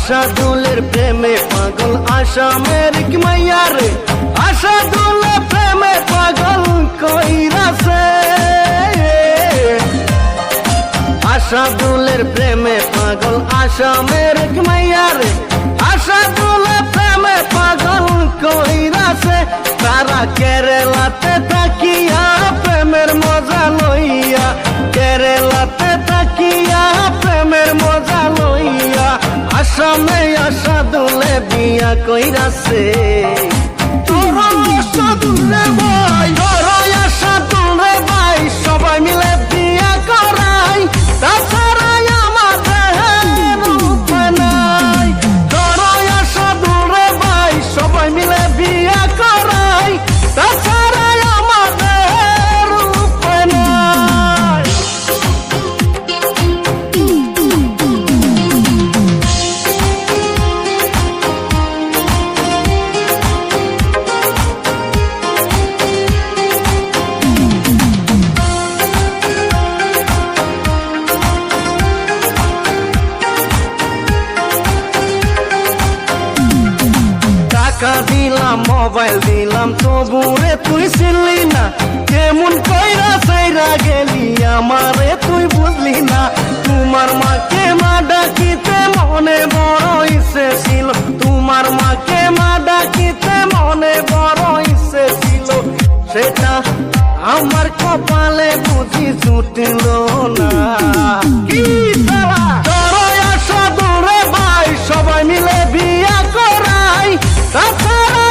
আশাদুলের প্রেমে পাগল আসামের কি মাইয়া রে, আশাদুলের প্রেমে পাগল কইরাছে। আশাদুলের প্রেমে পাগল আসামের কি মাইয়া রে, আশাদুলের প্রেমে পাগল কইরাছে। তারা কেরালাতে থাকিয়া প্রেমের মজা লইয়া, কেরালাতে থাকিয়া প্রেমের মজা লইয়া আসামে আশাদুলে বিয়া কইরাছে। তোর আশাদুলে ভাই, তোর আশাদুলে ভাই, সবাই মিলে বিয়া করাই, তাছাড়া আমাদের উপায় নাই। তোর আশাদুলে ভাই, সবাই মিলে বিয়া করাই, তাছাড়া আমাদের উপায় নাই। টাকা দিলাম, মোবাইল দিলাম, তবুরে তুই চিনলি না। কেমন কইরা চাইরা গেলি আমারে তুই বুঝলি না। তোমার মাকে মা ডাকিতে মনে বড় ইচ্ছে ছিল, তোমার মাকে মা ডাকিতে মনে বড় ইচ্ছে ছিল। সেটা আমার কপালে বুঝি জুটল না। কি তারা তোর আশাদুলে ভাই, সবাই মিলে বিয়া করাই, তাছাড়া